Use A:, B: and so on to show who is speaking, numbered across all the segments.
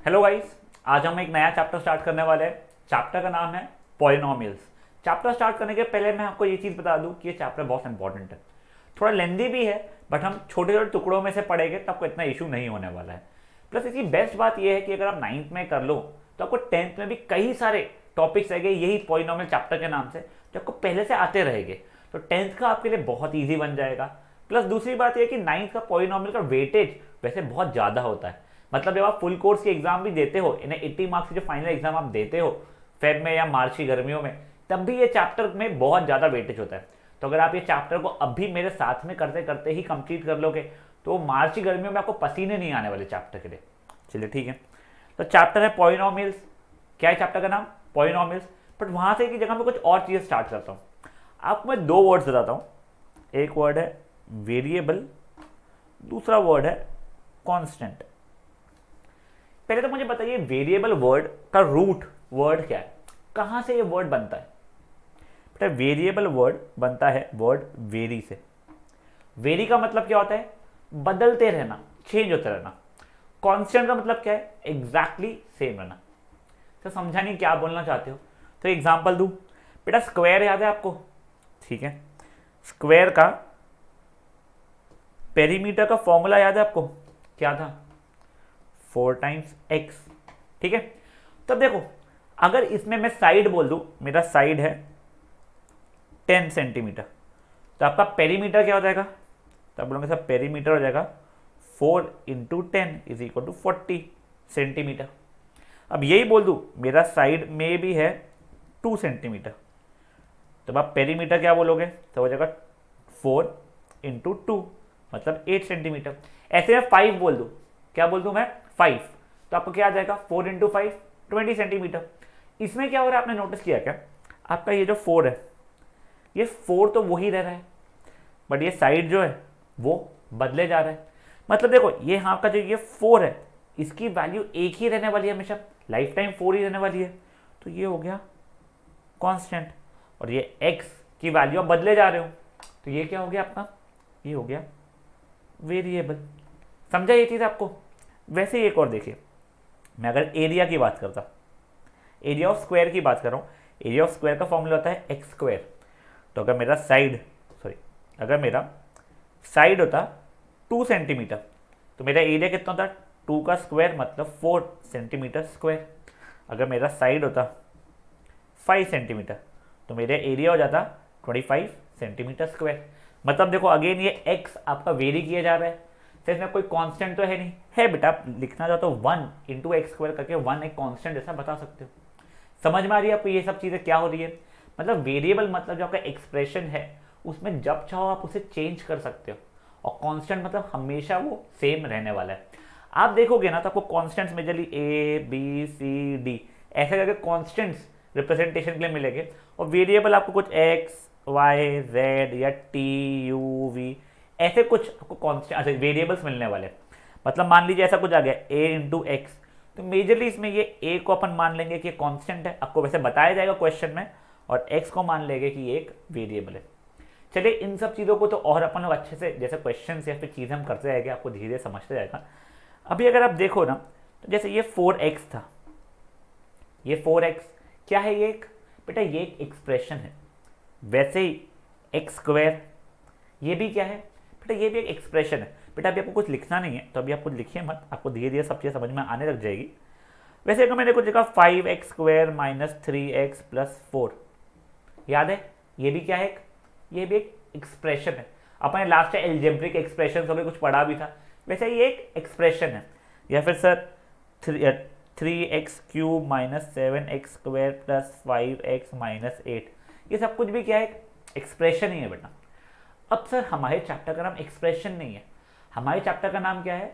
A: Hello guys, आज हम एक नया चैप्टर स्टार्ट करने वाले हैं। चैप्टर का नाम है पॉलिनोमियल्स। चैप्टर स्टार्ट करने के पहले मैं आपको ये चीज़ बता दूं कि ये चैप्टर बहुत इंपॉर्टेंट है। थोड़ा लेंदी भी है, बट हम छोटे छोटे टुकड़ों में से पढ़ेंगे तो आपको इतना इशू नहीं होने वाला है। प्लस इसकी बेस्ट बात यह है कि अगर आप 9th में कर लो तो आपको 10th में भी कई सारे टॉपिक्स रहेंगे यही पॉलिनोमियल चैप्टर के नाम से, जो आपको पहले से आते रहेंगे। तो 10th का आपके लिए बहुत ईजी बन जाएगा। प्लस दूसरी बात यह कि 9th का पॉलिनोमियल का वेटेज वैसे बहुत ज़्यादा होता है। मतलब जब आप फुल कोर्स के एग्जाम भी देते हो, इन्हें 80 मार्क्स के जो फाइनल एग्जाम आप देते हो फेब में या मार्च की गर्मियों में, तब भी ये चैप्टर में बहुत ज़्यादा वेटेज होता है। तो अगर आप ये चैप्टर को अभी मेरे साथ में करते करते ही कंप्लीट कर लोगे तो मार्च की गर्मियों में आपको पसीने नहीं आने वाले चैप्टर के लिए। चलिए ठीक है, तो चैप्टर है पॉलिनोमियल्स। क्या है चैप्टर का नाम? पॉलिनोमियल्स। बट वहाँ से की जगह मैं कुछ और चीज़ें स्टार्ट करता हूँ। आपको मैं दो वर्ड्स बताता हूँ। एक वर्ड है वेरिएबल, दूसरा वर्ड है कांस्टेंट। पहले तो मुझे बताइए वेरिएबल वर्ड का रूट वर्ड क्या है, कहां से ये वर्ड बनता है? बेटा वेरिएबल वर्ड बनता है वर्ड वेरी से। वेरी का मतलब क्या होता है? बदलते रहना, चेंज होते रहना। कांस्टेंट का मतलब क्या है? एग्जैक्टली सेम रहना। तो समझा नहीं क्या बोलना चाहते हो? तो एग्जांपल दूं। बेटा स्क्वायर याद है आपको? ठीक है, स्क्वायर का पेरीमीटर का फॉर्मूला याद है आपको? क्या था? 4 टाइम्स x। ठीक है, तब देखो अगर इसमें मैं साइड बोल दूं, मेरा साइड है 10 सेंटीमीटर, तो आपका पेरीमीटर क्या हो जाएगा? तो आप बोलोगे सर पेरीमीटर हो जाएगा 4 × 10 = 40 सेंटीमीटर। अब यही बोल दूं मेरा साइड में भी है 2 सेंटीमीटर, तब आप पेरीमीटर क्या बोलोगे? तो हो जाएगा 4 × 2 मतलब 8 सेंटीमीटर। ऐसे में 5 बोल दूं, क्या बोल दूं मैं? 5, तो आपको क्या आ जाएगा? 4 × 5 20 सेंटीमीटर। इसमें क्या हो रहा है आपने नोटिस किया क्या? आपका ये जो 4 है, ये 4 तो वही रह रहा है, बट ये साइड जो है वो बदले जा रहा है। मतलब देखो ये यहाँ का जो ये 4 है, इसकी वैल्यू एक ही रहने वाली है, हमेशा लाइफ टाइम 4 ही रहने वाली है। तो ये हो गया कांस्टेंट, और ये x की वैल्यू आप बदले जा रहे हो, तो ये क्या हो गया आपका? ये हो गया वेरिएबल। समझा ये चीज़ आपको? वैसे ही एक और देखिए, मैं अगर एरिया की बात करता, एरिया ऑफ स्क्वायर की बात कर रहा हूँ, एरिया ऑफ स्क्वायर का फॉर्मूला होता है एक्स स्क्वायर। तो अगर मेरा साइड अगर मेरा साइड होता 2 सेंटीमीटर, तो मेरा एरिया कितना होता? 2 का स्क्वायर मतलब 4 सेंटीमीटर स्क्वायर। अगर मेरा साइड होता 5 सेंटीमीटर, तो मेरा एरिया हो जाता 25 सेंटीमीटर स्क्वायर। मतलब देखो अगेन ये x आपका वेरी किया जा रहा है, तो इसमें कोई कांस्टेंट तो है नहीं है। बेटा आप लिखना चाहो तो 1 × x² करके 1 एक कांस्टेंट जैसा बता सकते हो। समझ में आ रही है आपको ये सब चीज़ें क्या हो रही है? मतलब वेरिएबल मतलब जो आपका एक्सप्रेशन है उसमें जब चाहो आप उसे चेंज कर सकते हो, और कांस्टेंट मतलब हमेशा वो सेम रहने वाला है। आप देखोगे ना तो आपको constants majorly A B C D ऐसे करके कॉन्स्टेंट्स रिप्रेजेंटेशन के लिए मिलेंगे, और वेरिएबल आपको कुछ x y z या t u v ऐसे कुछ आपको कॉन्स्टेंट अच्छा वेरिएबल्स मिलने वाले। मतलब मान लीजिए ऐसा कुछ आ गया a × x, तो मेजरली इसमें ये a को अपन मान लेंगे कि कांस्टेंट है, आपको वैसे बताया जाएगा क्वेश्चन में, और x को मान लेंगे कि ये एक वेरिएबल है। चलिए इन सब चीज़ों को तो और अपन लोग अच्छे से जैसे क्वेश्चन या फिर चीज़ें हम करते जाएंगे, आपको धीरे समझते जाएगा। अभी अगर आप देखो ना, तो जैसे ये 4x था, ये 4x क्या है? ये एक बेटा ये एक एक्सप्रेशन है। वैसे ही x² ये भी क्या है? बेटा ये भी एक एक्सप्रेशन है। बेटा अभी आपको कुछ लिखना नहीं है, तो अभी आप कुछ लिखिए मत, आपको धीरे धीरे सब चीज़ें समझ में आने लग जाएगी। वैसे अगर मैंने कुछ लिखा 5x² - 3x + 4, याद है ये भी क्या है? ये भी एक एक्सप्रेशन है। अपने लास्ट एल्जेब्रिक एक्सप्रेशन सब कुछ पढ़ा भी था, वैसे ये एक एक्सप्रेशन है। या फिर सर 3x³ - 7x² + 5x - 8, ये सब कुछ भी क्या है? एक्सप्रेशन ही है बेटा। अब सर हमारे चैप्टर का नाम एक्सप्रेशन नहीं है, हमारे चैप्टर का नाम क्या है?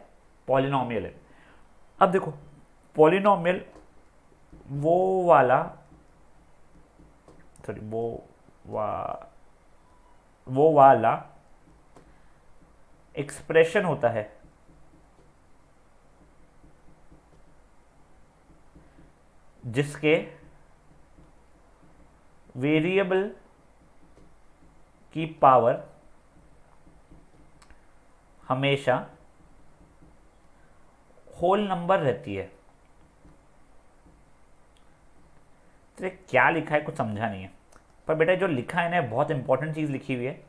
A: पॉलिनोमियल है। अब देखो पॉलिनोमियल वो वाला सॉरी वो वाला एक्सप्रेशन होता है जिसके वेरिएबल की पावर हमेशा होल नंबर रहती है। तो ये क्या लिखा है कुछ समझा नहीं है, पर बेटा जो लिखा है ना बहुत इंपॉर्टेंट चीज़ लिखी हुई है।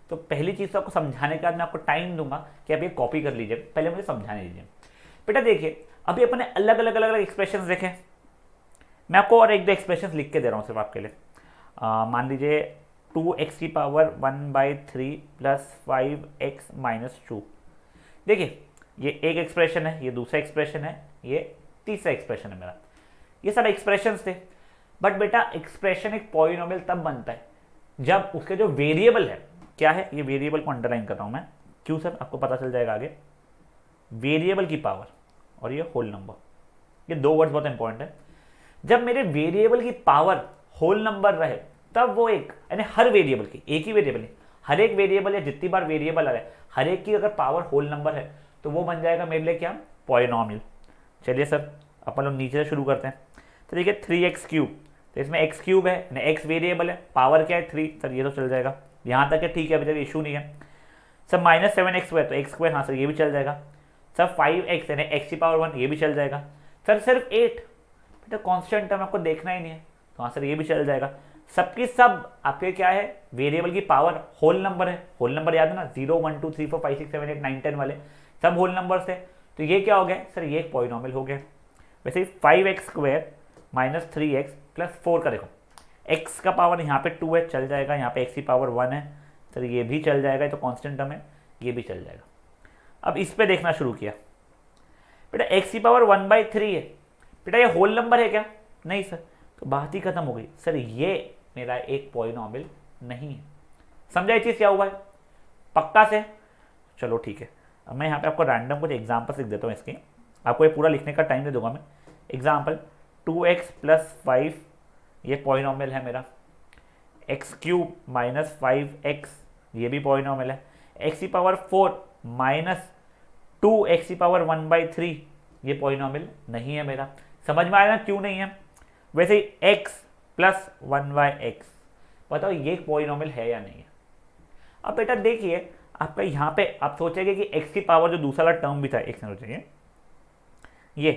A: तो पहली चीज़ तो आपको समझाने के बाद मैं आपको टाइम दूंगा कि आप ये कॉपी कर लीजिए, पहले मुझे समझाने दीजिए। बेटा देखिए अभी अपने अलग अलग अलग अलग एक्सप्रेशन देखें, मैं आपको और एक दो एक्सप्रेशन लिख के दे रहा हूँ सिर्फ आपके लिए। मान लीजिए 2x की पावर 1/3 प्लस 5x माइनस 2। देखिए ये एक एक्सप्रेशन है, ये दूसरा एक्सप्रेशन है, ये तीसरा एक्सप्रेशन है मेरा। ये सब एक्सप्रेशंस थे। बट बेटा एक्सप्रेशन एक पॉलिनोमियल तब बनता है जब उसके जो वेरिएबल है, क्या है ये वेरिएबल को अंडरलाइन कर रहा हूं मैं, क्यों सर आपको पता चल जाएगा आगे। वेरिएबल की पावर और ये होल नंबर, ये दो वर्ड्स बहुत इंपॉर्टेंट है। जब मेरे वेरिएबल की पावर होल नंबर रहे तब वो एक, यानी हर वेरिएबल की, एक ही वेरिएबल नहीं, हर एक वेरिएबल या जितनी बार वेरिएबल आ रहा है हर एक की अगर पावर होल नंबर है तो वो बन जाएगा मेरे लिए क्या, पॉलिनोमियल। चलिए सर अपन लोग नीचे से शुरू करते हैं। तो देखिए 3x क्यूब, तो इसमें x क्यूब है ना, x वेरिएबल है, पावर क्या है 3, सर ये तो चल जाएगा, यहाँ तक है ठीक है, अभी तक इशू नहीं है। सर -7x² तो x स्क्वायर, हाँ सर ये भी चल जाएगा। सर 5x यानी x की पावर 1, ये भी चल जाएगा। सर सिर्फ 8, बेटा कॉन्स्टेंट टर्म आपको देखना ही नहीं है, तो हाँ सर ये भी चल जाएगा। सबकी सब आपके क्या है, वेरिएबल की पावर होल नंबर है। होल नंबर याद है ना, 0 1 2 3 4 5 6 7 8 9 10 वाले सब होल नंबर्स है। तो ये क्या हो गया सर, ये एक पॉलिनोमियल हो गया। वैसे ही 5x² माइनस 3x प्लस 4 का देखो, x का पावर यहाँ पे 2 है, चल जाएगा। यहाँ पे x की पावर 1 है, सर ये भी चल जाएगा, तो कांस्टेंट टर्म है, ये भी चल जाएगा। अब इस पे देखना शुरू किया, बेटा x की पावर 1/3 है, बेटा ये होल नंबर है क्या, नहीं सर, तो बात ही खत्म हो गई। सर ये मेरा एक पॉलिनोमियल नहीं है। समझा ये चीज़ क्या हुआ है पक्का से, चलो ठीक है। अब मैं यहाँ पे आपको रैंडम कुछ एग्जाम्पल्स लिख देता हूँ इसकी, आपको ये पूरा लिखने का टाइम दे दूंगा मैं। एग्जाम्पल 2x प्लस 5 ये पॉलिनोमियल है मेरा, x क्यूब माइनस 5x ये भी पॉलिनोमियल है, x की पावर 4 माइनस 2x की पावर 1/3 ये पॉलिनोमियल नहीं है मेरा। समझ में आया ना क्यों नहीं है। वैसे ही x प्लस 1/x, बताओ ये पॉलिनोमियल है या नहीं है। अब बेटा देखिए आपका यहाँ पे आप सोचेंगे कि x की पावर जो दूसरा टर्म भी था, एक मिनट सोचेंगे ये,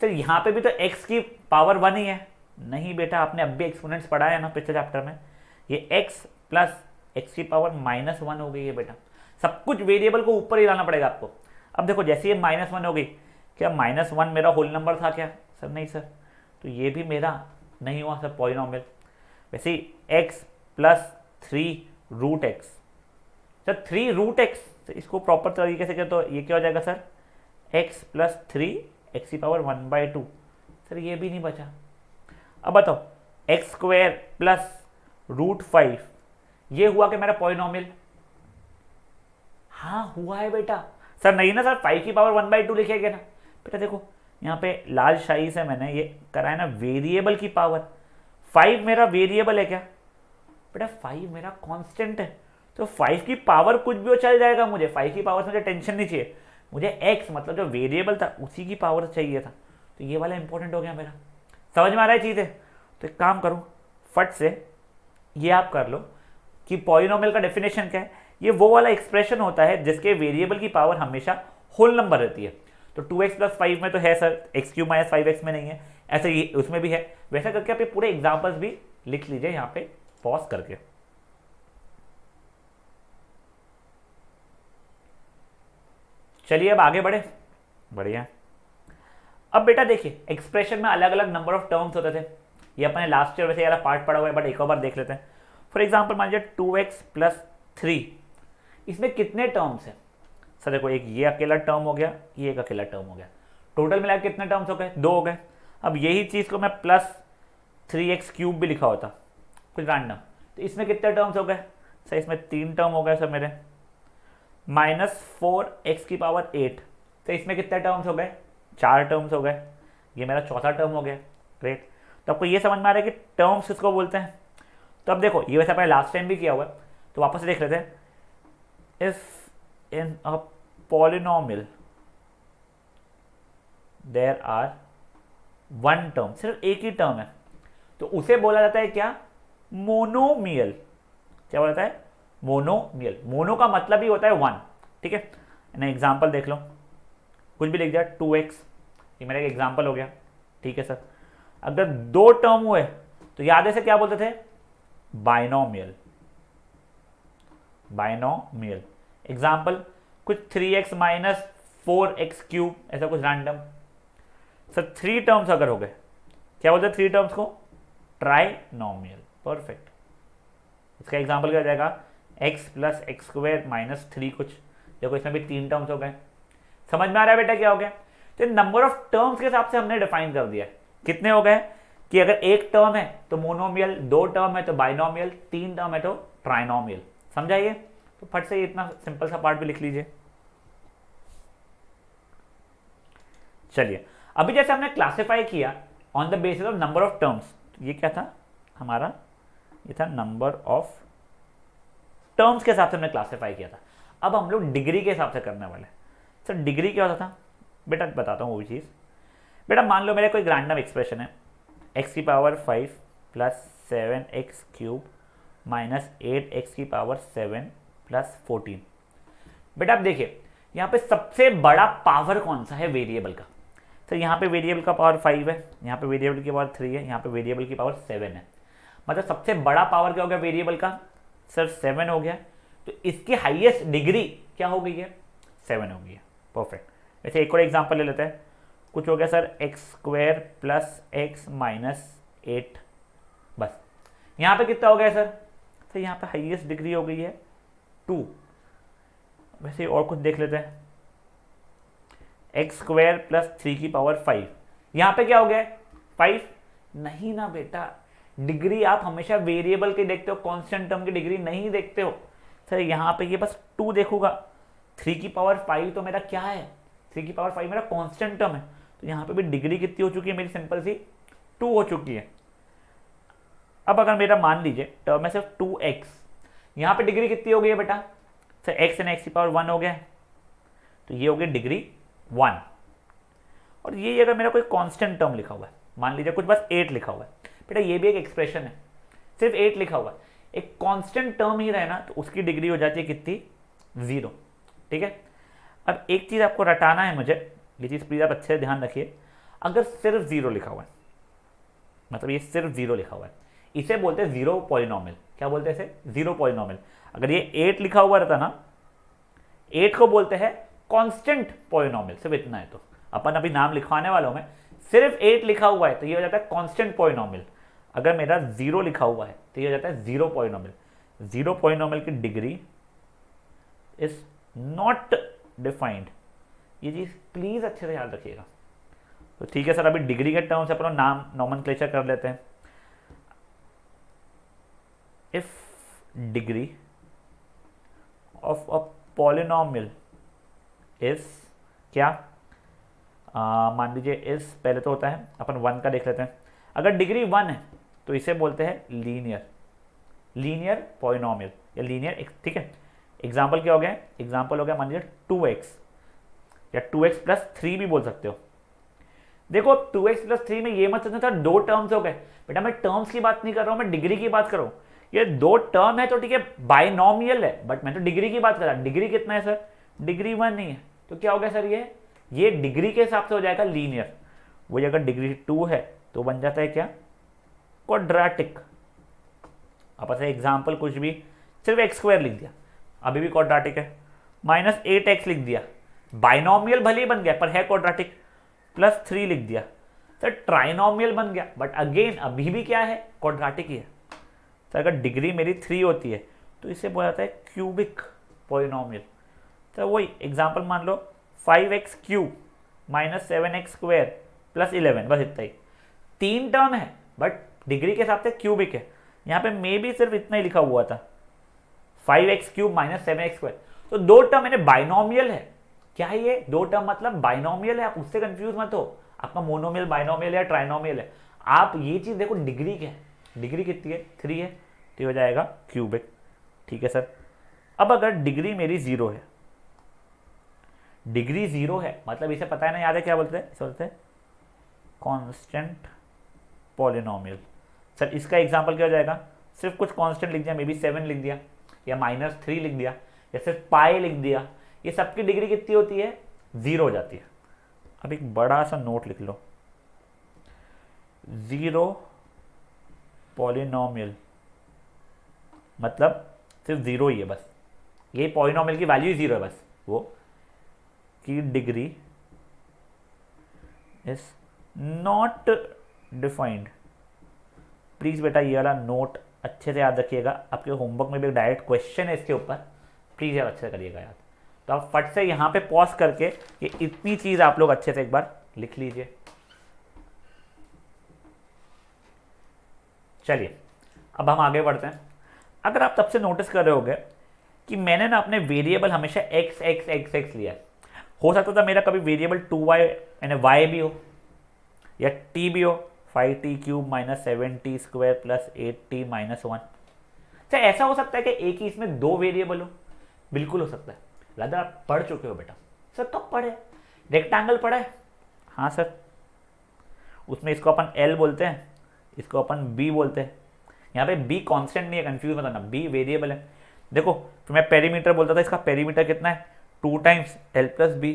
A: तो यहाँ पे भी तो x की पावर 1 ही है। नहीं बेटा आपने अब भी एक्सपोनेंट्स पढ़ा है ना पिछले चैप्टर में, ये x प्लस x की पावर -1 हो गई है बेटा। सब कुछ वेरिएबल को ऊपर ही लाना पड़ेगा आपको। अब देखो जैसे ये -1 हो गई, क्या -1 मेरा होल नंबर था क्या, सर नहीं सर, तो ये भी मेरा नहीं हुआ सर पॉलिनोमियल। वैसे ही x plus 3√x, sir 3√x, तो इसको प्रॉपर तरीके से तो ये क्या हो जाएगा सर, x प्लस 3 x की पावर 1/2, सर ये भी नहीं बचा। अब बताओ x² प्लस √5 ये हुआ कि मेरा पॉलिनोमियल, हाँ हुआ है बेटा। सर नहीं ना सर 5 की पावर 1/2 लिखेगा ना, बेटा देखो यहाँ पे लाल शाही से मैंने ये करा है ना, वेरिएबल की पावर 5 मेरा वेरिएबल है क्या, बेटा 5 मेरा कांस्टेंट है, तो 5 की पावर कुछ भी हो चल जाएगा। मुझे 5 की पावर से मुझे टेंशन नहीं चाहिए, मुझे x मतलब जो वेरिएबल था उसी की पावर चाहिए था, तो ये वाला इंपॉर्टेंट हो गया मेरा। समझ में आ रहा है चीज़ें, तो एक काम करूँ फट से ये आप कर लो कि पॉलिनोमियल का डेफिनेशन क्या है। ये वो वाला एक्सप्रेशन होता है जिसके वेरिएबल की पावर हमेशा होल नंबर रहती है। तो 2x प्लस 5 में तो है sir, x cube minus 5x में नहीं है, ऐसे ही उसमें भी है। वैसा करके आप ये पूरे एग्जाम्पल्स भी लिख लीजिए यहाँ पे पॉज करके। चलिए अब आगे बढ़े, बढ़िया। अब बेटा देखिए एक्सप्रेशन में अलग अलग नंबर ऑफ टर्म्स होते थे, ये अपने लास्ट ईयर वैसे यार पार्ट पढ़ा हुआ है, बट एक और बार देख लेते हैं। फॉर एग्जाम्पल मान लीजिए 2x प्लस 3, इसमें कितने टर्म्स हैं सर, देखो एक ये अकेला टर्म हो गया, ये एक अकेला टर्म हो गया, टोटल मिला कितने टर्म्स हो गए, 2 हो गए। अब यही चीज़ को मैं प्लस 3x क्यूब भी लिखा होता कुछ रैंडम, तो इसमें कितने टर्म्स हो गए सर, इसमें 3 टर्म हो गए सर मेरे, -4x की पावर 8, तो इसमें कितने टर्म्स हो गए, 4 टर्म्स हो गए, ये मेरा चौथा टर्म हो गया। ग्रेट, तो आपको ये समझ में आ रहा है कि टर्म्स किसको बोलते हैं। तो अब देखो ये वैसे मैंने लास्ट टाइम भी किया हुआ है, तो वापस से देख लेते हैं। If in a polynomial there are 1 term, सिर्फ एक ही टर्म है, तो उसे बोला जाता है क्या, मोनोमियल। क्या बोला जाता है, मोनोमियल। मोनो का मतलब ही होता है 1, ठीक है ना। एग्जाम्पल देख लो, कुछ भी लिख दिया 2x, ये मेरा एक एग्जाम्पल हो गया, ठीक है सर। अगर दो टर्म हुए तो याद है क्या बोलते थे, बाइनोमियल। बाइनोमियल एग्जाम्पल कुछ 3x माइनस 4x क्यूब, ऐसा कुछ रैंडम। सर 3 टर्म्स अगर हो गए, क्या बोलते हैं 3 टर्म्स को, ट्राइनोमियल। परफेक्ट। इसका एग्जाम्पल क्या हो जाएगा, x plus x square minus 3 कुछ। देखो इसमें भी 3 टर्म्स हो गए। समझ में आ रहा है बेटा क्या हो गया। तो नंबर ऑफ टर्म्स के हिसाब से हमने डिफाइन कर दिया। कितने हो गए कि अगर एक टर्म है तो मोनोमियल, 2 टर्म है तो बाइनोमियल, 3 टर्म है तो ट्राइनोमियल। समझाइए। तो फट से इतना सिंपल सा पार्ट भी लिख लीजिए। चलिए अभी जैसे हमने क्लासिफाई किया on the basis of number of terms, ये क्या था हमारा, ये था नंबर ऑफ टर्म्स के हिसाब से हमने क्लासिफाई किया था। अब हम लोग डिग्री के हिसाब से करने वाले। सर डिग्री क्या होता था बेटा, बताता हूँ वो चीज़। बेटा मान लो मेरे कोई रैंडम एक्सप्रेशन है, x की power 5 plus 7x cube minus 8x की पावर 7 प्लस 14। बेटा आप देखिए यहाँ पे सबसे बड़ा पावर कौन सा है वेरिएबल का। तो यहाँ पे वेरिएबल का पावर 5 है, यहाँ पे वेरिएबल की पावर 3 है, यहाँ पे वेरिएबल की पावर 7 है। मतलब सबसे बड़ा पावर क्या हो गया वेरिएबल का, सर 7 हो गया। तो इसकी हाईएस्ट डिग्री क्या हो गई है, 7 हो गई है। परफेक्ट। वैसे एक और एग्जांपल ले लेते हैं। कुछ हो गया sir x square plus x minus 8, बस। यहाँ पे कितना हो गया सर, तो यहाँ पे हाईएस्ट डिग्री हो गई है 2। वैसे और कुछ देख लेते हैं, एक्स स्क्वायर प्लस 3 की पावर 5, यहाँ पे क्या हो गया 5, नहीं ना बेटा, डिग्री आप हमेशा वेरिएबल की देखते हो, कांस्टेंट टर्म की डिग्री नहीं देखते हो। सर यहाँ पे ये बस 2 देखूंगा, 3 की पावर 5 तो मेरा क्या है, 3 की पावर 5 मेरा कांस्टेंट टर्म है। तो यहाँ पे भी डिग्री कितनी हो चुकी है मेरी, सिंपल सी 2 हो चुकी है। अब अगर मेरा मान लीजिए टर्म है सिर्फ 2x, यहाँ पे डिग्री कितनी हो गई है बेटा, सर x एंड x की पावर 1 हो गया, तो ये हो गई डिग्री 1। और ये अगर मेरा कोई कांस्टेंट टर्म लिखा हुआ है, मान लीजिए कुछ बस 8 लिखा हुआ है, बेटा ये भी एक एक्सप्रेशन है, सिर्फ 8 लिखा हुआ है, एक कांस्टेंट टर्म ही रहे ना, तो उसकी डिग्री हो जाती है कितनी, 0। ठीक है। अब एक चीज़ आपको रटाना है मुझे, ये चीज़ प्लीज़ आप अच्छे से ध्यान रखिए। अगर सिर्फ 0 लिखा हुआ है, मतलब ये सिर्फ 0 लिखा हुआ है, इसे बोलते हैं 0 पॉलिनोमियल। क्या बोलते हैं इसे, 0 पॉलिनोमियल। अगर ये 8 लिखा हुआ रहता ना, 8 को बोलते हैं कांस्टेंट पॉलिनोमियल। सिर्फ इतना है, तो अपन अभी नाम लिखवाने वालों में सिर्फ 8 लिखा हुआ है तो ये हो जाता है कांस्टेंट पॉलिनोमियल। अगर मेरा 0 लिखा हुआ है तो ये हो जाता है 0 पॉलिनोमियल। 0 पॉलिनोमियल की डिग्री इज नॉट डिफाइंड। ये चीज प्लीज अच्छे से याद रखिएगा। तो ठीक है सर, अभी डिग्री के टर्म से अपना नाम नॉमेनक्लेचर कर लेते हैं। If degree of a polynomial is क्या, मान लीजिए इस पहले तो होता है, अपन 1 का देख लेते हैं। अगर डिग्री 1 है तो इसे बोलते हैं लीनियर पॉलिनोमियल या लीनियर। ठीक है। एग्जाम्पल क्या हो गया, एग्जाम्पल हो गया मान लीजिए 2x या 2x प्लस 3 भी बोल सकते हो। देखो 2x प्लस 3 में ये मत समझना था 2 टर्म्स हो गए, बेटा मैं टर्म्स की बात नहीं कर रहा हूं, मैं डिग्री की बात कर रहा हूं। ये 2 टर्म है तो ठीक है, बाइनोमियल है, बट मैं तो डिग्री की बात कर रहा हूं। डिग्री कितना है सर, डिग्री 1 नहीं है, तो क्या हो गया सर, ये डिग्री के हिसाब से हो जाएगा लीनियर। वही अगर डिग्री 2 है तो बन जाता है क्या, क्वाड्रेटिक। अब ऐसे एग्जाम्पल कुछ भी, सिर्फ एक्स स्क्वायर लिख दिया, अभी भी क्वाड्रेटिक है। माइनस 8x लिख दिया, बाइनोमियल भले ही बन गया पर है क्वाड्रेटिक। प्लस 3 लिख दिया, सर ट्राइनोमियल बन गया, बट अगेन अभी भी क्या है, क्वाड्रेटिक ही है। तो अगर डिग्री मेरी 3 होती है तो इसे बोला जाता है क्यूबिक पॉलिनोमियल। तो वही एग्जाम्पल मान लो 5x cube minus 7x square plus 11, बस इतना ही। 3 टर्म है बट डिग्री के हिसाब से क्यूबिक है। यहाँ पे मे भी सिर्फ इतना ही लिखा हुआ था, 5x cube minus 7x square. तो 2 टर्म यानी बाइनोमियल है। क्या है ये, 2 टर्म मतलब बाइनोमियल है, आप उससे कंफ्यूज मत हो। आपका मोनोमियल, बाइनोमियल या ट्राइनोमियल है, आप ये चीज देखो डिग्री क्या है, डिग्री कितनी है, 3 है, तो हो जाएगा क्यूबिक। ठीक है सर। अब अगर डिग्री मेरी 0 है, डिग्री 0 है मतलब इसे पता है ना, याद है क्या बोलते हैं, इसे बोलते हैं कांस्टेंट पॉलिनोमियल। सर इसका एग्जांपल क्या हो जाएगा, सिर्फ कुछ कांस्टेंट लिख दिया, मे बी 7 लिख दिया या -3 लिख दिया या सिर्फ पाई लिख दिया, ये सबकी डिग्री कितनी होती है, 0 हो जाती है। अब एक बड़ा सा नोट लिख लो, ज़ीरो पॉलिनोमियल, मतलब सिर्फ ज़ीरो ही है बस, यही पॉलिनोमियल की वैल्यू ही ज़ीरो है बस, वो की degree is not defined. Please बेटा ये वाला नोट अच्छे से याद रखिएगा, आपके होमवर्क में भी डायरेक्ट क्वेश्चन है इसके ऊपर, प्लीज़ यार अच्छे से करिएगा याद। तो आप फट से यहाँ पे पॉज करके ये इतनी चीज़ आप लोग अच्छे से एक बार लिख लीजिए। चलिए अब हम आगे बढ़ते हैं। अगर आप तब से नोटिस कर रहे होगे कि मैंने ना अपने वेरिएबल हमेशा एक्स एक्स एक्स एक्स लिया है। हो सकता था मेरा कभी वेरिएबल 2y यानी y भी हो या t भी हो, 5t cube minus 7t square plus 8t minus 1। अच्छा ऐसा हो सकता है कि एक ही इसमें दो वेरिएबल हो, बिल्कुल हो सकता है। राधा आप पढ़ चुके हो बेटा? सर कब पढ़े? रेक्टेंगल पढ़ा है? हाँ सर, उसमें इसको अपन L बोलते हैं, इसको अपन B बोलते हैं। यहाँ पे B कांस्टेंट नहीं है, कंफ्यूज मत होना, B वेरिएबल है। देखो तो मैं पेरीमीटर बोलता था, इसका पेरीमीटर कितना है? 2 टाइम्स L प्लस बी।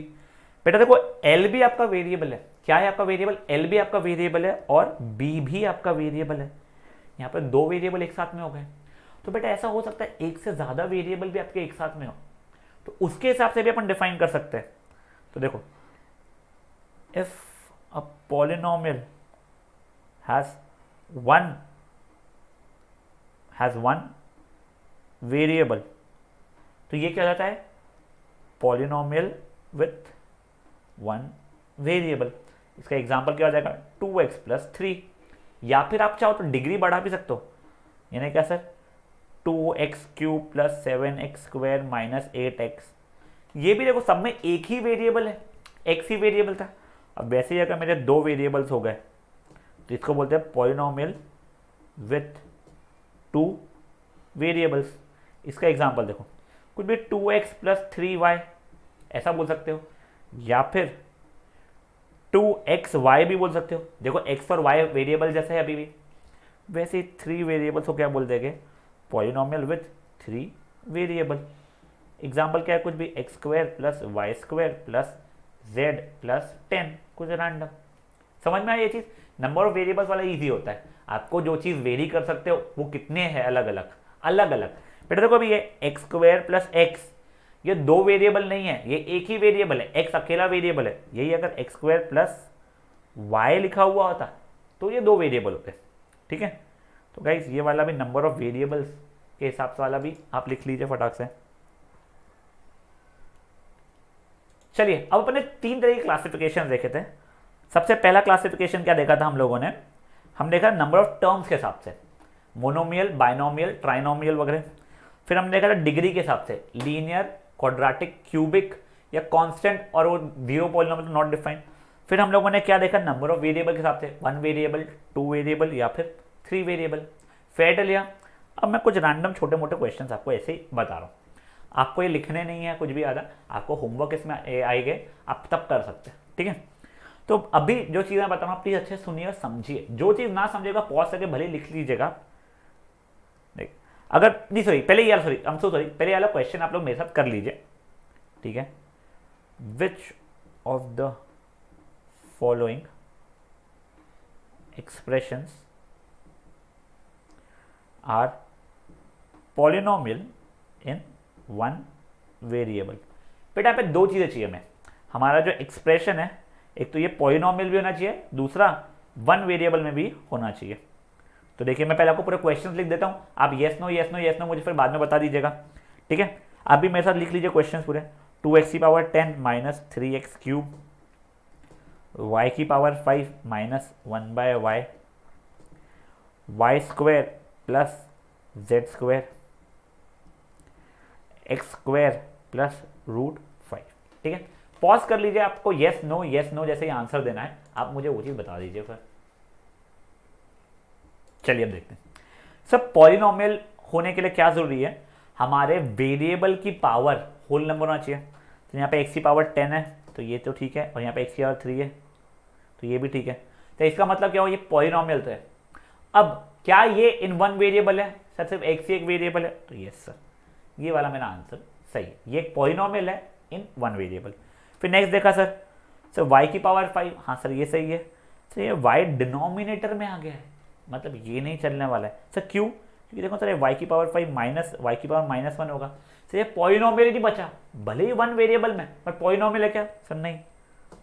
A: बेटा देखो L भी आपका वेरिएबल है, क्या है आपका वेरिएबल? L भी आपका वेरिएबल है और B भी आपका वेरिएबल है। यहाँ पर दो वेरिएबल एक साथ में हो गए। तो बेटा ऐसा हो सकता है एक से ज़्यादा वेरिएबल भी आपके एक साथ में हो, तो उसके हिसाब से भी अपन डिफाइन कर सकते हैं। तो देखो if a polynomial has one variable, तो ये क्या हो जाता है? Polynomial with one variable. इसका एग्जांपल क्या हो जाएगा? 2x plus 3। या फिर आप चाहो तो डिग्री बढ़ा भी सकते हो, यानी क्या sir? 2x cube plus 7x square minus 8x। ये भी देखो सब में एक ही वेरिएबल है, x ही वेरिएबल था। अब वैसे ही अगर मेरे दो वेरिएबल्स हो गए तो इसको बोलते हैं पॉलिनोमियल विथ टू वेरिएबल्स। इसका एग्जांपल देखो, कुछ भी 2x प्लस 3y ऐसा बोल सकते हो, या फिर 2xy भी बोल सकते हो। देखो x और y वेरिएबल जैसे है अभी भी, वैसे ही 3 वेरिएबल्स को क्या बोल देंगे? Polynomial with 3 variable. एग्जाम्पल क्या है? कुछ भी x square plus Y square plus z plus 10, कुछ रैंडम। समझ में आया ये चीज़? नंबर ऑफ वेरिएबल्स वाला इजी होता है, आपको जो चीज़ वेरी कर सकते हो वो कितने हैं अलग अलग अलग अलग। बेटा देखो अभी ये एक्स स्क्वायर प्लस एक्स, ये दो वेरिएबल नहीं है, ये एक ही वेरिएबल है, एक्स अकेला वेरिएबल है। यही अगर एक्स स्क्वायर प्लस वाई लिखा हुआ होता तो ये दो वेरिएबल होते, ठीक है। तो गाइस ये वाला भी नंबर ऑफ वेरिएबल्स के हिसाब से वाला भी आप लिख लीजिए फटाक से। चलिए अब अपने तीन तरह की क्लासिफिकेशन देखे थे। सबसे पहला क्लासिफिकेशन क्या देखा था हम लोगों ने? हम देखा नंबर ऑफ टर्म्स के हिसाब से, मोनोमियल, बाइनोमियल, ट्राइनोमियल वगैरह। फिर हमने देखा था डिग्री के हिसाब से, लीनियर, क्वाड्रेटिक, क्यूबिक या कांस्टेंट, और वो जीरो पॉलिनोमियल नॉट डिफाइंड। फिर हम लोगों ने क्या देखा? नंबर ऑफ वेरिएबल के हिसाब से, 1 वेरिएबल, 2 वेरिएबल या फिर 3 वेरिएबल। फेट लिया। अब मैं कुछ रैंडम छोटे मोटे क्वेश्चन आपको ऐसे ही बता रहा हूँ, आपको ये लिखने नहीं है कुछ भी आधा, आपको होमवर्क इसमें आएंगे, आप तब कर सकते हैं, ठीक है। तो अभी जो चीज़ मैं बता रहा हूँ प्लीज़ अच्छे सुनिए, समझिए। जो चीज़ ना समझेगा पॉज करके भले लिख लीजिएगा। देख अगर नहीं सॉरी पहले यार सॉरी हम सॉरी पहले वाला क्वेश्चन आप लोग मेरे साथ कर लीजिए, ठीक है। Which of the following expressions are polynomial in one variable. बेटा यहाँ पे दो चीज़ें चाहिए हमें। हमारा जो एक्सप्रेशन है, एक तो ये पॉलिनोमियल भी होना चाहिए, दूसरा वन वेरिएबल में भी होना चाहिए। तो देखिए मैं पहले आपको पूरे क्वेश्चंस लिख देता हूँ, आप yes no yes no yes no मुझे फिर बाद में बता दीजिएगा, ठीक है। आप भी मेरे साथ लिख लीजिए क्वेश्चंस पूरे। 2x की power 10 minus 3x cube, y की power 5 minus 1/y, y square plus z square, x square plus √5, ठीक है। पॉज कर लीजिए, आपको यस नो जैसे ही आंसर देना है, आप मुझे वो चीज बता दीजिए फिर। चलिए अब देखते हैं सब पॉलिनोमियल होने के लिए क्या जरूरी है? हमारे वेरिएबल की पावर होल नंबर होना चाहिए। तो यहाँ पे x की पावर 10 है तो ये तो ठीक है, और यहाँ पे x की पावर 3 है तो ये भी ठीक है। तो इसका मतलब क्या हो? ये पॉलिनोमियल तो है। अब क्या ये इन वन वेरिएबल है? सर सिर्फ x ही एक वेरिएबल है, तो यस सर ये वाला मेरा आंसर सही है, ये एक पॉलिनोमियल है इन वन वेरिएबल। फिर नेक्स्ट देखा सर y की पावर 5, हाँ सर ये सही है। सर ये y डिनोमिनेटर में आ गया है, मतलब ये नहीं चलने वाला है सर। क्यों? क्योंकि देखो सर ये y की पावर 5 माइनस y की पावर -1 होगा। सर ये पॉलिनोमियल ही नहीं बचा, भले ही 1 वेरिएबल में, पर पॉलिनोमियल है क्या? सर नहीं,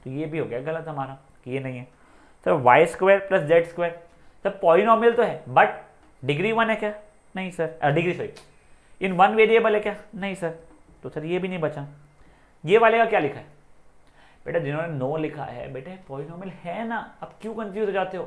A: तो ये भी हो गया गलत हमारा कि ये नहीं है। Sir Y square plus Z square, sir polynomial तो है बट डिग्री 1 है क्या? नहीं sir, degree sorry in 1 variable है क्या? नहीं सर, तो सर ये भी नहीं बचा। ये वाले का क्या लिखा है बेटा? जिन्होंने नो लिखा है बेटा पॉलिनोमियल है ना, अब क्यों कंफ्यूज हो जाते हो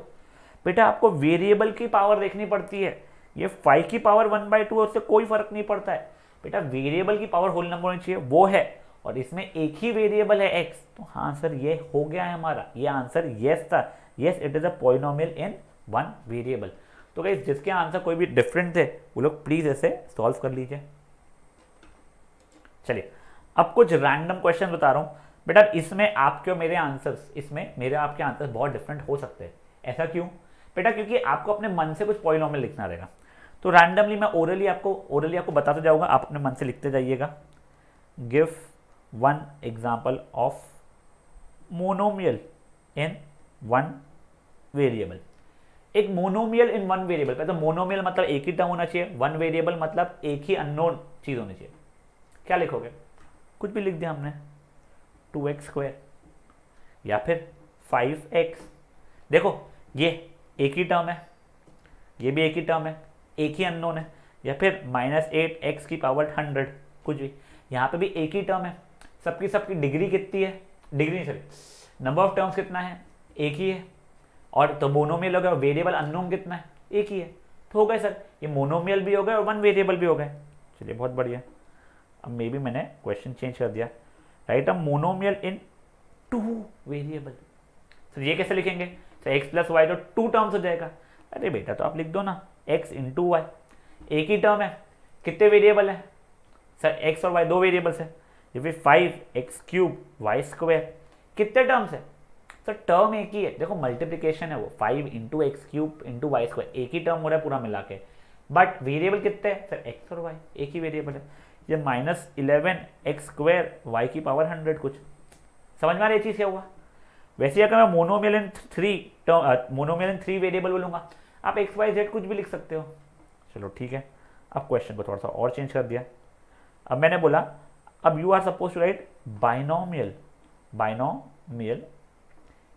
A: बेटा? आपको वेरिएबल की पावर देखनी पड़ती है। ये 5 की पावर 1/2 उससे कोई फर्क नहीं पड़ता है बेटा, वेरिएबल की पावर होल नंबर होनी चाहिए, वो है, और इसमें एक ही वेरिएबल है x, तो हाँ सर ये हो गया है हमारा, ये आंसर यस था। Yes it is a polynomial in 1 variable. तो गाइस जिसके आंसर कोई भी डिफरेंट थे वो लोग प्लीज ऐसे सॉल्व कर लीजिए। चलिए अब कुछ रैंडम क्वेश्चन बता रहा हूँ बेटा, इसमें आपके और मेरे आंसर्स, इसमें मेरे आपके आंसर्स बहुत डिफरेंट हो सकते हैं। ऐसा क्यों बेटा? क्योंकि आपको अपने मन से कुछ पॉलिनोमियल लिखना रहेगा। तो रैंडमली मैं ओरली आपको बताते जाऊंगा, आप अपने मन से लिखते जाइएगा। Give 1 example of monomial in 1 variable. एक मोनोमियल इन 1 वेरिएबल पे, तो मोनोमियल मतलब एक ही टर्म होना चाहिए, 1 वेरिएबल मतलब एक ही अननोन चीज होनी चाहिए। क्या लिखोगे? कुछ भी लिख दिया हमने, 2x² या फिर 5x। देखो ये एक ही टर्म है, ये भी एक ही टर्म है, एक ही अननोन है, या फिर -8x की पावर 100, कुछ भी, यहाँ पे भी एक ही टर्म है। सबकी डिग्री कितनी है? डिग्री नहीं सॉरी, नंबर ऑफ टर्म्स कितना है? एक ही है। और तो मोनोमियल हो गया, वेरिएबल अननोन कितना है? एक ही है। तो हो गए सर, ये मोनोमियल भी हो गए और 1 वेरिएबल भी हो गए। चलिए बहुत बढ़िया। अब मे बी मैंने क्वेश्चन चेंज कर दिया, राइट अ मोनोमियल इन 2 वेरिएबल। सर ये कैसे लिखेंगे? सर x प्लस वाई तो 2 टर्म्स हो जाएगा। अरे बेटा तो आप लिख दो ना x इंटू वाई, एक ही टर्म है, कितने वेरिएबल है? सर x और y 2 वेरिएबल्स है, ये फिर 5x³ y², कितने टर्म्स है? सर टर्म एक ही है, देखो मल्टीप्लिकेशन है वो, 5 इंटू x³ इंटू y², एक ही टर्म हो रहा है पूरा मिला के, बट वेरिएबल कितने हैं? सर x और y एक ही वेरिएबल है। ये -11x² y की पावर 100, कुछ समझ में आ रही है चीज़ क्या हुआ? वैसे अगर मैं मोनोमियल इन 3 वेरिएबल बोलूँगा, आप x y z कुछ भी लिख सकते हो। चलो ठीक है, अब क्वेश्चन को थोड़ा सा और चेंज कर दिया। अब मैंने बोला अब you are suppose to write binomial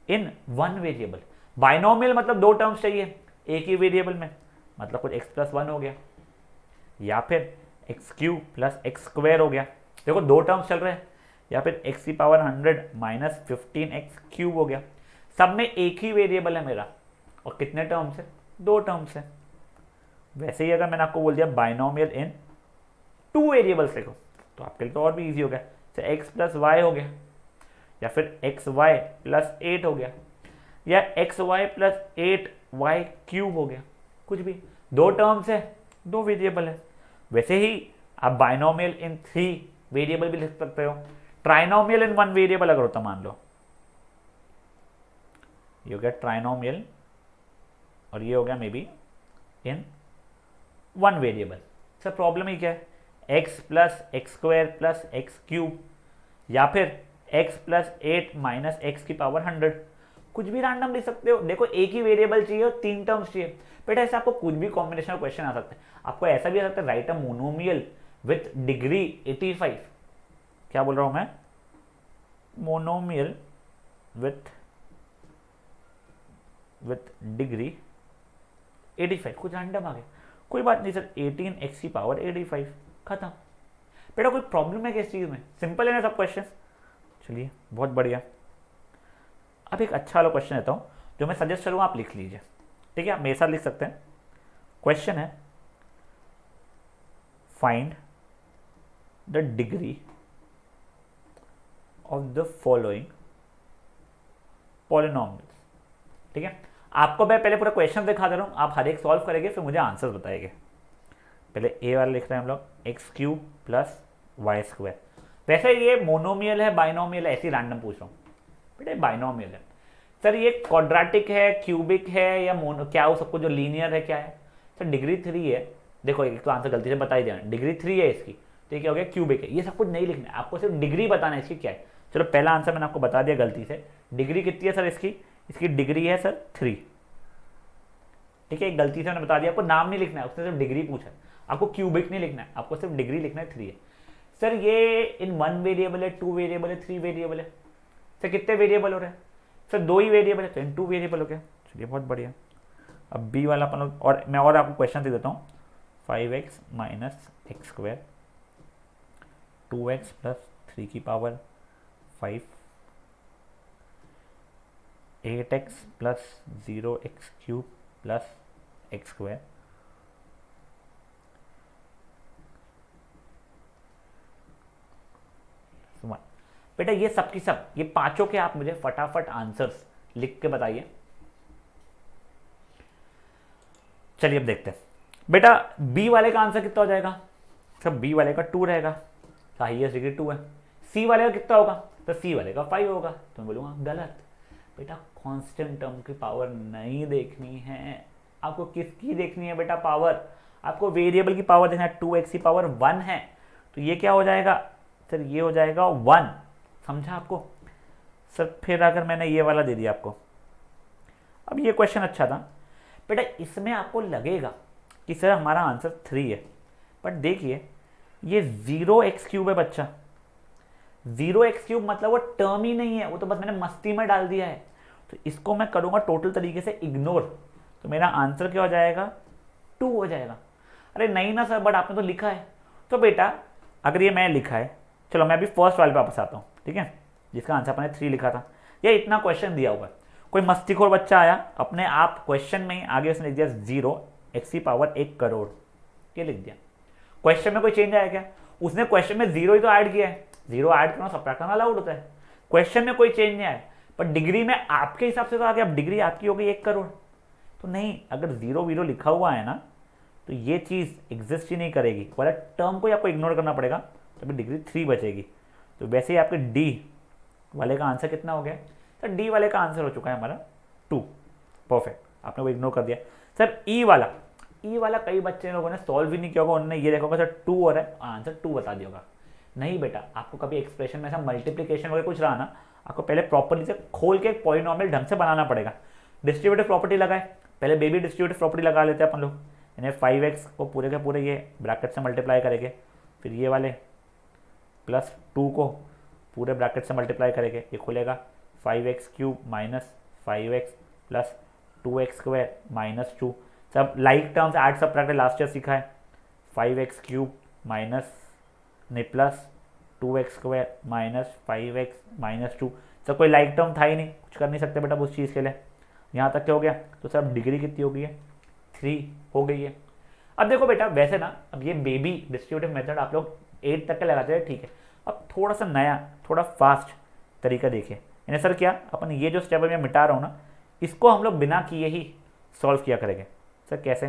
A: in 1 variable. Binomial मतलब 2 टर्म्स चाहिए एक ही वेरिएबल में, मतलब कुछ x प्लस 1 हो गया, या फिर x³ प्लस x² हो गया, देखो 2 टर्म्स चल रहे हैं, या फिर x की पावर 100 माइनस 15x³ हो गया। सब में एक ही वेरिएबल है मेरा, और कितने टर्म्स है? 2 टर्म्स है। वैसे ही अगर मैंने आपको बोल दिया बाइनोमियल इन 2 वेरिएबल्स लिखो, तो आपके लिए तो और भी इजी हो गया। तो x प्लस वाई हो गया, या फिर xy प्लस 8 हो गया, या xy प्लस 8y³ हो गया, कुछ भी, 2 टर्म्स है, 2 वेरिएबल है। वैसे ही आप बाइनोमियल इन 3 वेरिएबल भी लिख सकते हो। ट्राइनोमियल इन 1 वेरिएबल अगर होता मान लो, ये हो गया ट्राइनोमियल, और ये हो गया may be in 1 variable. Sir problem ही क्या है? x plus x² plus x³, या फिर x प्लस 8 माइनस x की पावर 100, कुछ भी रैंडम लिख सकते हो। देखो एक ही वेरिएबल चाहिए और 3 टर्म्स चाहिए बेटा, ऐसे आपको कुछ भी कॉम्बिनेशन क्वेश्चन आ सकता है। आपको ऐसा भी आ सकता है, right a monomial with degree 85। क्या बोल रहा हूं मैं? मोनोमियल विथ डिग्री 85, कुछ रैंडम आ गया, कोई बात नहीं सर, 18x की पावर 85, खत्म। बेटा कोई प्रॉब्लम है किस चीज में? सिंपल है ना सब क्वेश्चन। चलिए बहुत बढ़िया। अब एक अच्छा वाला क्वेश्चन देता हूँ जो मैं सजेस्ट करूँगा, आप लिख लीजिए, ठीक है? आप मेरे साथ लिख सकते हैं। क्वेश्चन है find the degree of the following polynomials. ठीक है, आपको मैं पहले पूरा क्वेश्चन दिखा दे रहा हूँ, आप हर एक सॉल्व करेंगे फिर मुझे आंसर बताएंगे। पहले ए वाला लिख रहे हैं हम लोग, x³ प्लस y²। वैसे ये मोनोमियल है, बाइनोमियल है, ऐसी रैंडम पूछ रहा हूँ बेटा। बाइनोमियल है सर, ये क्वाड्रेटिक है, क्यूबिक है, या मोनो क्या हो सबको, जो लीनियर है क्या है? सर डिग्री 3 है। देखो एक तो आंसर गलती से बता ही दिया, डिग्री 3 है इसकी, तो क्या हो गया? क्यूबिक है। ये सब कुछ नहीं लिखना है आपको, सिर्फ डिग्री बताना है इसकी क्या है। चलो पहला आंसर मैंने आपको बता दिया गलती से। डिग्री कितनी है सर इसकी? इसकी डिग्री है सर 3। ठीक है, एक गलती से मैंने बता दिया, आपको नाम नहीं लिखना है, उसने सिर्फ डिग्री पूछा है, आपको क्यूबिक नहीं लिखना है, आपको सिर्फ डिग्री लिखना है 3 है। सर ये इन 1 वेरिएबल है, 2 वेरिएबल है, 3 वेरिएबल है, सर कितने वेरिएबल हो रहे हैं? सर 2 ही वेरिएबल है, तो इन 2 वेरिएबल हो गया। चलिए बहुत बढ़िया। अब बी वाला अपन लोग, और मैं और आपको क्वेश्चन दे देता हूँ। 5x minus x square 2x plus 3 की power 5 8x plus 0x cube plus x square बेटा ये सब की सब, ये पांचों के आप मुझे फटाफट आंसर्स लिख के बताइए। चलिए अब देखते हैं बेटा बी वाले का आंसर कितना हो जाएगा। सब बी वाले का 2 रहेगा, हाईएस्ट डिग्री 2 है। सी वाले का कितना होगा? तो सी वाले का 5 होगा। तो मैं बोलूँगा गलत। बेटा कांस्टेंट टर्म की पावर नहीं देखनी है, आपको किसकी देखनी है बेटा पावर? आपको वेरिएबल की पावर देखना है। 2x की पावर 1 है, तो ये क्या हो जाएगा सर? ये हो जाएगा 1। समझा आपको सर? फिर अगर मैंने ये वाला दे दिया आपको, अब ये क्वेश्चन अच्छा था बेटा, इसमें आपको लगेगा कि सर हमारा आंसर 3 है, बट देखिए ये 0x क्यूब है बच्चा। 0x क्यूब मतलब वो टर्म ही नहीं है, वो तो बस मैंने मस्ती में डाल दिया है। तो इसको मैं करूँगा टोटल तरीके से इग्नोर, तो मेरा आंसर क्या हो जाएगा? 2 हो जाएगा। अरे नहीं ना सर, बट आपने तो लिखा है। तो बेटा अगर ये मैं लिखा है, चलो मैं अभी फर्स्ट वाले पे वापस आता हूँ, ठीक है, जिसका आंसर अपने 3 लिखा था। या इतना क्वेश्चन दिया हुआ है, कोई मस्तीखोर बच्चा आया अपने आप क्वेश्चन में ही आगे उसने लिख दिया 0x की पावर 1 करोड़, ये लिख दिया। क्वेश्चन में कोई चेंज आया क्या? उसने क्वेश्चन में 0 ही तो ऐड किया है। 0 ऐड करना सबट्रैक्ट करना अलाउड होता है। क्वेश्चन में कोई चेंज नहीं आया, पर डिग्री में आपके हिसाब से तो आ गया। अब डिग्री आपकी हो गई 1 करोड़। तो नहीं, अगर 0 लिखा हुआ है ना, तो ये चीज़ एग्जिस्ट ही नहीं करेगी, वाला टर्म को आपको इग्नोर करना पड़ेगा, तभी डिग्री 3 बचेगी। तो वैसे ही आपके डी वाले का आंसर कितना हो गया? सर डी वाले का आंसर हो चुका है हमारा 2। परफेक्ट, आपने वो इग्नोर कर दिया। सर ई वाला कई बच्चे लोगों ने सॉल्व भी नहीं किया होगा, उन्होंने ये देखा होगा सर 2 हो रहा है, आंसर 2 बता दिया होगा। नहीं बेटा, आपको कभी एक्सप्रेशन में ऐसा मल्टीप्लीकेशन वगैरह कुछ रहा ना, आपको पहले प्रॉपर्टी से खोल के पॉलिनोमियल ढंग से बनाना पड़ेगा। डिस्ट्रीब्यूटिव प्रॉपर्टी लगाए, पहले बेबी डिस्ट्रीब्यूटिव प्रॉपर्टी लगा लेते हैं अपन लोग। यानी 5x को पूरे के पूरे ये ब्रैकेट से मल्टीप्लाई करेंगे, फिर ये वाले प्लस 2 को पूरे ब्रैकेट से मल्टीप्लाई करेंगे, ये खुलेगा 5x cube minus 5x plus 2x square minus 2। सब लाइक टर्म्स ऐड सब लास्ट ईयर सीखा है। 5x क्यूब माइनस नहीं plus 2x square minus 5x minus 2। सब कोई लाइक टर्म था ही नहीं, कुछ कर नहीं सकते बेटा उस चीज़ के लिए। यहाँ तक क्या हो गया? तो सब डिग्री कितनी हो गई है? 3 हो गई है। अब देखो बेटा, वैसे ना अब ये बेबी डिस्ट्रीब्यूटिव मेथड आप लोग 8 तक के लगाते हैं, ठीक है। अब थोड़ा सा नया, थोड़ा फास्ट तरीका देखिए। यानी सर क्या, अपन ये जो स्टेप मैं मिटा रहा हूँ ना, इसको हम लोग बिना किए ही सॉल्व किया करेंगे। सर कैसे?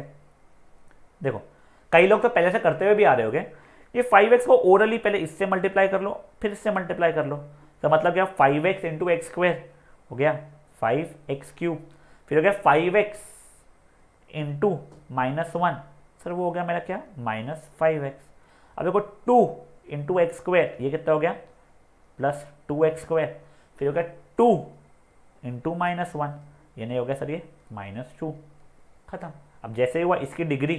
A: देखो कई लोग तो पहले से करते हुए भी आ रहे होंगे। ये 5x को ओरली पहले इससे मल्टीप्लाई कर लो, फिर इससे मल्टीप्लाई कर लो। तो मतलब क्या, 5x इंटू एक्स स्क्वायर हो गया 5x क्यूब, फिर हो गया 5x इंटू -1, सर वो हो गया मेरा क्या, -5x। अब देखो 2 इंटू एक्स स्क्वायर, ये कितना हो गया? प्लस 2x स्क्वायर, फिर हो गया 2 इंटू -1, ये नहीं हो गया सर ये -2। खत्म। अब जैसे ही हुआ इसकी डिग्री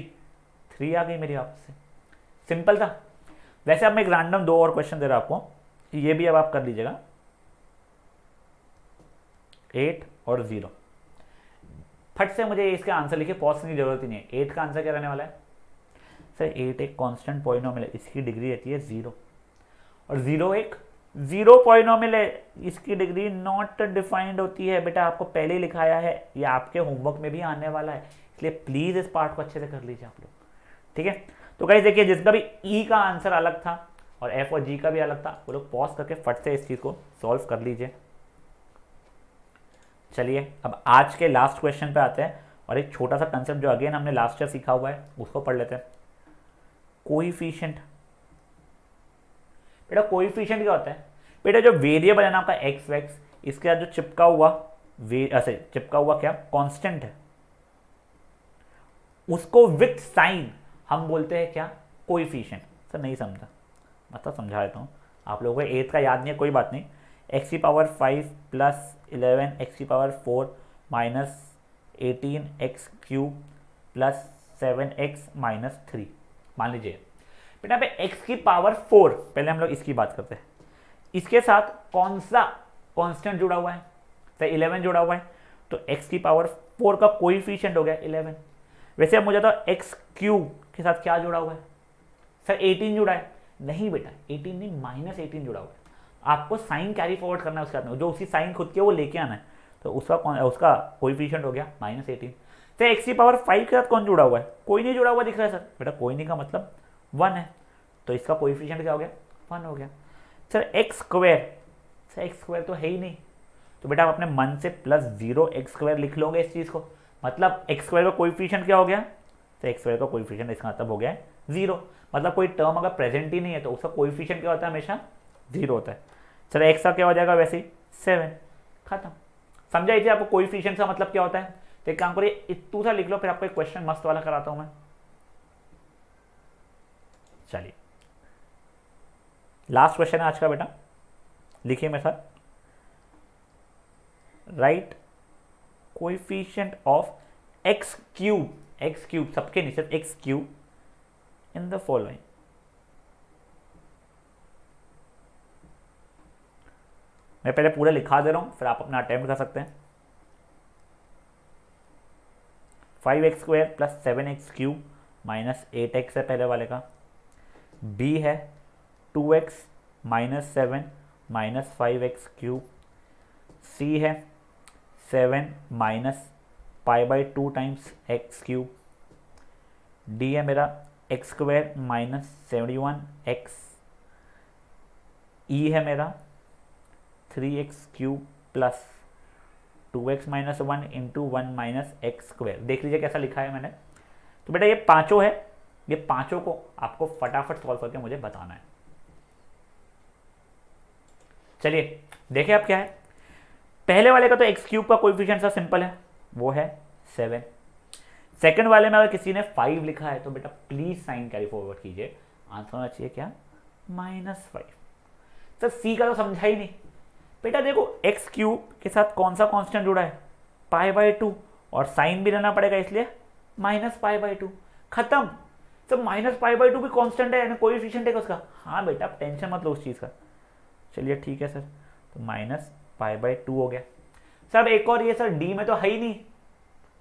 A: 3 आ गई मेरी वापस से। सिंपल था। वैसे अब मैं एक रैंडम 2 और क्वेश्चन दे रहा हूं आपको, ये भी अब आप कर लीजिएगा। 8 और 0, फट से मुझे इसके आंसर लिखे, पॉज की जरूरत ही नहीं है। 8 का आंसर क्या रहने वाला है? सर 8 एक कांस्टेंट पॉलिनोमियल है, इसकी डिग्री रहती है 0, और 0 एक 0 पॉलिनोमियल है, इसकी डिग्री नॉट डिफाइंड होती है। बेटा आपको पहले ही लिखाया है, ये आपके होमवर्क में भी आने वाला है, इसलिए प्लीज इस पार्ट को अच्छे से कर लीजिए आप लोग, ठीक है। तो गाइस देखिए, जिसका भी ई का आंसर अलग था और एफ और जी का भी अलग था, वो लोग पॉज करके फट से इस चीज को सॉल्व कर लीजिए। चलिए अब आज के लास्ट क्वेश्चन पे आते हैं, और एक छोटा सा कंसेप्ट जो अगेन हमने लास्ट ईयर सीखा हुआ है उसको पढ़ लेते हैं। कोएफिशिएंट। बेटा कोएफिशिएंट क्या होता है? बेटा जो वेरिएबल है ना आपका एक्स वैक्स, इसके साथ जो चिपका हुआ क्या कांस्टेंट है, उसको विथ साइन हम बोलते हैं क्या? कोएफिशिएंट। सर नहीं समझा, मतलब समझा देता हूँ आप लोगों को। 8 का याद नहीं है, कोई बात नहीं। एक्स की पावर 5 प्लस 11 एक्स की power 4 minus 18 x cube plus 7x minus 3। मान लीजिए बेटा पे एक्स की पावर 4, पहले हम लोग इसकी बात करते हैं, इसके साथ कौन सा कांस्टेंट जुड़ा हुआ है, तो 11 जुड़ा हुआ है, तो x की पावर 4 का कोएफिशिएंट हो गया 11। वैसे अब मुझे तो एक्स क्यूब के साथ क्या जुड़ा हुआ है सर, 18 जुड़ा है, नहीं बेटा 18 नहीं माइनस 18 जुड़ा हुआ है, आपको साइन कैरी फॉरवर्ड करना है उसके साथ में, जो उसी साइन खुद के वो लेके आना है, तो उसका कोएफिशिएंट हो गया माइनस 18। तो एक्स की पावर 5 के साथ कौन जुड़ा हुआ है, कोई नहीं जुड़ा हुआ दिख रहा है सर, बेटा कोई नहीं का मतलब 1 है, तो इसका कोएफिशिएंट क्या हो गया 1 हो गया। Sir x square, sir x square तो है ही नहीं, तो बेटा आप अपने मन से प्लस 0 एक्स स्क्वायर लिख लोगे इस चीज़ को, मतलब एक्स स्क्वायर का कोएफिशिएंट क्या हो गया, तो एक्स स्क्वायर का कोएफिशिएंट इसका मतलब हो गया है 0, मतलब कोई टर्म अगर प्रेजेंट ही नहीं है तो उसका कोएफिशिएंट क्या होता है, हमेशा 0 होता है। सर एक्स का क्या हो जाएगा वैसे ही 7, खत्म। समझा इसे आपको कोएफिशिएंट का मतलब क्या होता है, तो एक काम करिए इतू सा लिख लो, फिर आपको एक क्वेश्चन मस्त वाला कराता हूं मैं। चलिए लास्ट क्वेश्चन है आज का बेटा, लिखिए मेरे साथ, right coefficient of x cube सबके नीचे x cube in the following. मैं पहले पूरा लिखा दे रहा हूं, फिर आप अपना अटेम्प्ट कर सकते हैं। 5x square plus 7x cube minus 8x है पहले वाले का, b है 2x minus 7 minus 5x cube, c है 7 minus pi by 2 times x cube, d है मेरा x square minus 71x, e है मेरा 3x cube plus 2x minus 1 into 1 minus x square. देख लीजिए कैसा लिखा है मैंने, तो बेटा ये पांचों है, ये पांचों को आपको फटाफट सॉल्व करके मुझे बताना है। चलिए देखिए आप क्या है, पहले वाले का तो एक्स क्यूब का कोएफिशिएंट सा सिंपल है, वो है 7। सेकंड वाले में अगर किसी ने 5 लिखा है तो बेटा प्लीज साइन कैरी फॉरवर्ड कीजिए, आंसर होना चाहिए क्या -5। सर सी का तो समझा ही नहीं, बेटा देखो एक्स क्यूब के साथ कौन सा कांस्टेंट जुड़ा है π/2, और साइन भी लेना पड़ेगा इसलिए -π/2, खत्म। तो -π/2 भी कांस्टेंट है, यानी कोएफिशिएंट है उसका, हाँ बेटा आप टेंशन मत लो उस चीज़ का। चलिए ठीक है सर, तो -π/2 हो गया। सर एक और ये सर डी में तो है ही नहीं,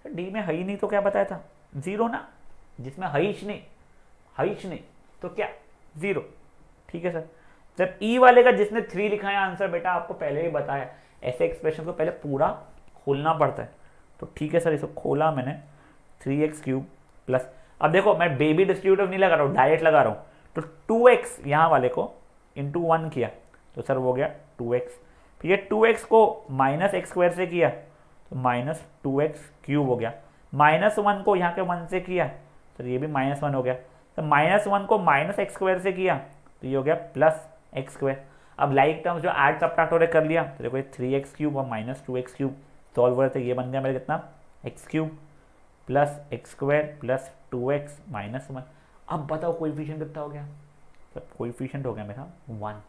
A: सर डी में है ही नहीं तो क्या बताया था 0 ना, जिसमें हईश नहीं तो क्या 0, ठीक है सर। जब ई वाले का जिसने 3 लिखा है आंसर, बेटा आपको पहले ही बताया ऐसे एक्सप्रेशन को पहले पूरा खोलना पड़ता है, तो ठीक है सर इसको खोला मैंने 3x क्यूब प्लस, अब देखो मैं बेबी डिस्ट्रीब्यूटिव नहीं लगा रहा हूँ, डायरेक्ट लगा रहा हूँ, तो 2x यहाँ वाले को इंटू 1 किया तो सर वो गया 2x, फिर ये 2x को माइनस एक्स स्क्वायर से किया तो माइनस 2x क्यूब हो गया, -1 को यहाँ के 1 से किया तो ये भी -1 हो गया, तो -1 को माइनस एक्स स्क्वायर से किया तो ये हो गया प्लस एक्स स्क्वायर। अब लाइक टर्म्स जो ऐड सब्ट्रैक्ट हो रहे कर लिया, तो देखो ये 3x क्यूब और माइनस 2x क्यूब सॉल्व हो रहे थे, ये बन गया मेरा कितना x cube plus x square plus 2x minus 1। अब बताओ कोएफिशिएंट कितना हो गया, तो कोएफिशिएंट हो गया मेरा 1।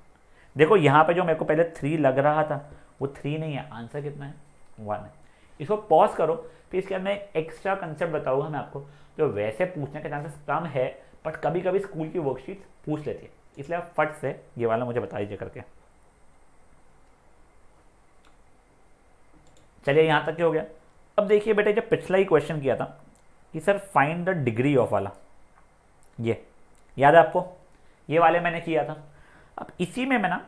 A: देखो यहाँ पे जो मेरे को पहले 3 लग रहा था वो 3 नहीं है, आंसर कितना है 1 है। इसको पॉज करो, फिर इसके बाद मैं एक एक्स्ट्रा कंसेप्ट बताऊंगा मैं आपको, जो वैसे पूछने के चांसेस कम है बट कभी कभी स्कूल की वर्कशीट पूछ लेती है, इसलिए आप फट से ये वाला मुझे बता दीजिए करके। चलिए यहाँ तक हो गया। अब देखिए बेटे जब पिछला ही क्वेश्चन किया था कि sir find the degree of वाला, ये याद है आपको, ये वाले मैंने किया था। अब इसी में मैं ना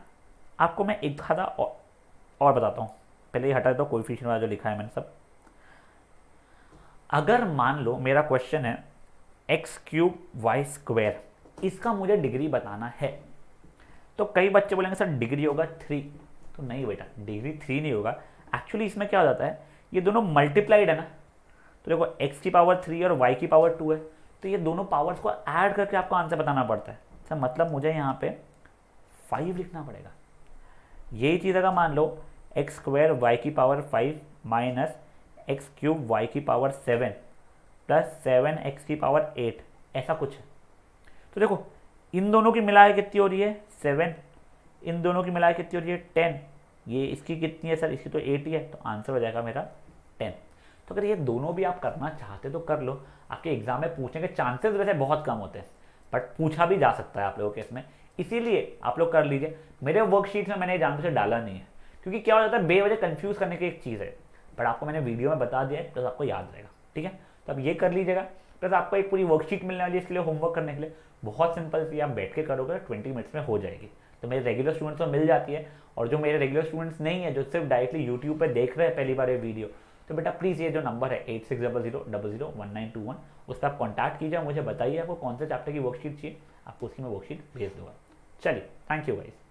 A: आपको मैं एक आधा और बताता हूँ, पहले ये हटा दो कोएफिशिएंट वाला जो लिखा है मैंने सब। अगर मान लो मेरा क्वेश्चन है एक्स क्यूब वाई स्क्वायर, इसका मुझे डिग्री बताना है, तो कई बच्चे बोलेंगे सर डिग्री होगा 3, तो नहीं बेटा डिग्री 3 नहीं होगा। एक्चुअली इसमें क्या हो जाता है, ये दोनों मल्टीप्लाइड है ना, तो देखो x की पावर 3 और y की पावर 2 है, तो ये दोनों पावर्स को ऐड करके आपको आंसर बताना पड़ता है। सर मतलब मुझे यहाँ पे 5 लिखना पड़ेगा। यही चीज़ अगर मान लो एक्स स्क्वायर वाई की power 5 minus X cube Y की पावर 7 प्लस 7x की पावर 8, ऐसा कुछ है, तो देखो इन दोनों की मिला के कितनी हो रही है 7, इन दोनों की मिला के कितनी हो रही है 10, ये इसकी कितनी है सर, इसकी तो 80 है, तो आंसर हो जाएगा मेरा 10। तो अगर ये दोनों भी आप करना चाहते तो कर लो, आपके एग्जाम में पूछने के चांसेस वैसे बहुत कम होते हैं, बट पूछा भी जा सकता है आप लोगों के इसमें, इसीलिए आप लोग कर लीजिए। मेरे वर्कशीट में मैंने जानते से डाला नहीं है, क्योंकि क्या हो जाता है बेवजह कंफ्यूज करने की एक चीज़ है, बट आपको मैंने वीडियो में बता दिया है, प्लस आपको याद रहेगा, ठीक है। तो आप ये कर लीजिएगा, प्लस आपको एक पूरी वर्कशीट मिलने वाली है इसके लिए, होमवर्क करने के लिए बहुत सिंपल सी, आप बैठ के करोगे 20 मिनट्स में हो जाएगी। तो मेरे रेगुलर स्टूडेंट्स को मिल जाती है, और जो मेरे रेगुलर स्टूडेंट्स नहीं है, जो सिर्फ डायरेक्टली यूट्यूब पे देख रहे हैं पहली बार ये वीडियो, तो बेटा प्लीज़ ये जो नंबर है 8600001921, उस पर आप कॉन्टैक्ट कीजिए, मुझे बताइए आपको कौन से चैप्टर की वर्कशीट चाहिए, आपको उसकी मैं वर्कशीट भेज दूँगा। चलिए, थैंक यू गाइस।